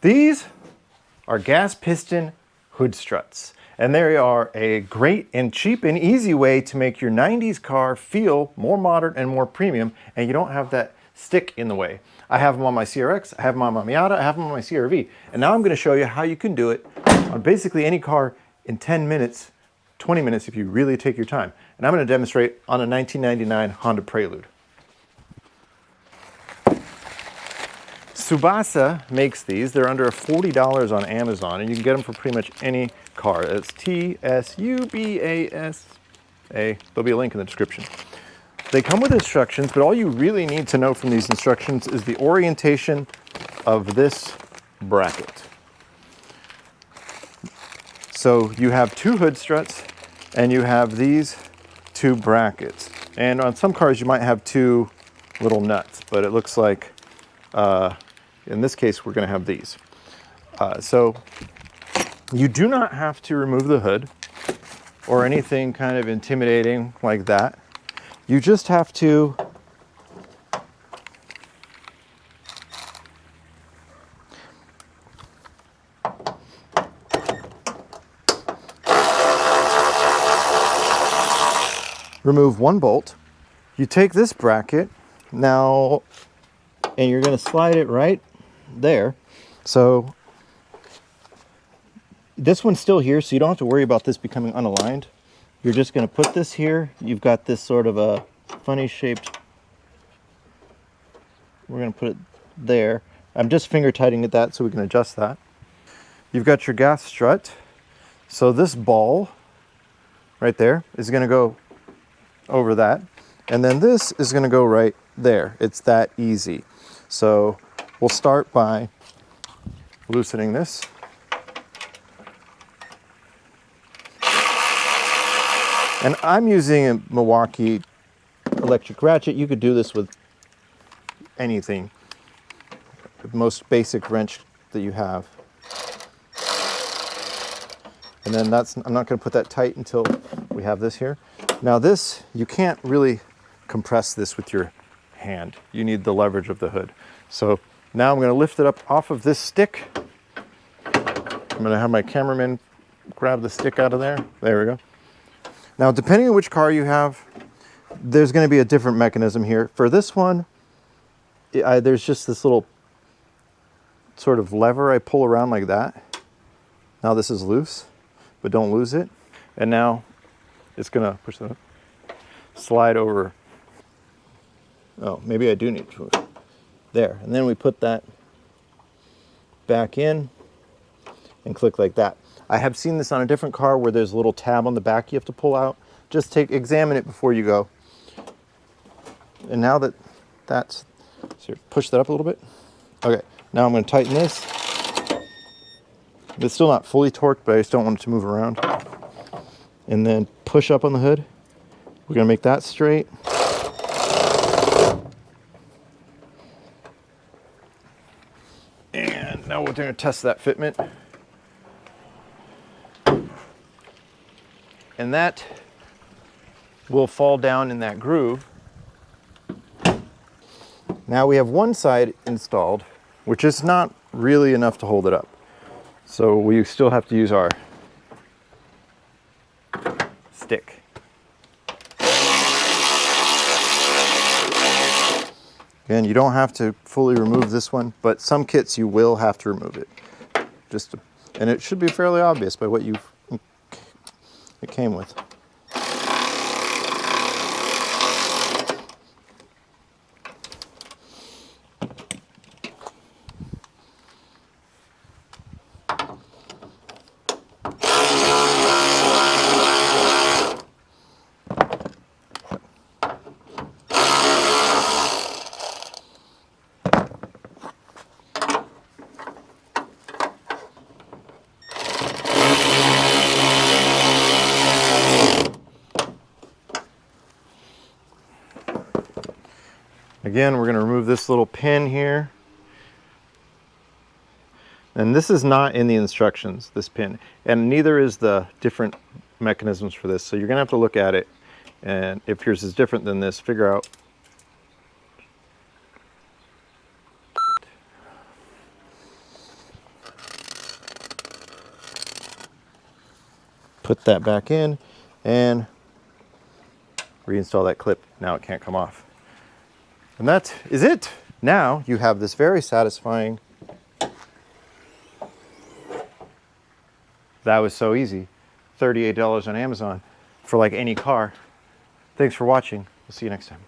These are gas piston hood struts, and they are a great and cheap and easy way to make your 90s car feel more modern and more premium, and you don't have that stick in the way. I have them on my CRX, I have them on my Miata, I have them on my CRV, and now I'm going to show you how you can do it on basically any car in 10 minutes, 20 minutes if you really take your time. And I'm going to demonstrate on a 1999 Honda Prelude. Tsubasa makes these. They're under $40 on Amazon, and you can get them for pretty much any car. It's T-S-U-B-A-S-A. There'll be a link in the description. They come with instructions, but all you really need to know from these instructions is the orientation of this bracket. So you have two hood struts, and you have these two brackets. And on some cars, you might have two little nuts, but it looks like in this case, we're going to have these. So you do not have to remove the hood or anything kind of intimidating like that. You just have to remove one bolt. You take this bracket now, and you're going to slide it right there. So this one's still here, so you don't have to worry about this becoming unaligned. You're just going to put this here. You've got this sort of a funny shaped, we're going to put it there. I'm just finger tightening at that so we can adjust that. You've got your gas strut. So this ball right there is going to go over that. And then this is going to go right there. It's that easy. So we'll start by loosening this. And I'm using a Milwaukee electric ratchet. You could do this with anything, the most basic wrench that you have. And then I'm not going to put that tight until we have this here. Now this, you can't really compress this with your hand. You need the leverage of the hood. So now I'm going to lift it up off of this stick. I'm going to have my cameraman grab the stick out of there. There we go. Now, depending on which car you have, there's going to be a different mechanism here. For this one, there's just this little sort of lever I pull around like that. Now this is loose, but don't lose it. And now it's going to push that up, slide over. Oh, maybe I do need to. There. And then we put that back in and click like that. I have seen this on a different car where there's a little tab on the back you have to pull out. Just examine it before you go. And now that's, so push that up a little bit. Okay, now I'm going to tighten this. It's still not fully torqued, but I just don't want it to move around. And then push up on the hood. We're going to make that straight. And now we're going to test that fitment. And that will fall down in that groove. Now we have one side installed, which is not really enough to hold it up. So we still have to use our stick. Again, you don't have to fully remove this one, but some kits you will have to remove it. And it should be fairly obvious by what it came with. Again, we're going to remove this little pin here. And this is not in the instructions, this pin. And neither is the different mechanisms for this. So you're going to have to look at it. And if yours is different than this, figure out. put that back in and reinstall that clip. Now it can't come off. And that is it. Now you have this very satisfying. That was so easy. $38 on Amazon for like any car. Thanks for watching. We'll see you next time.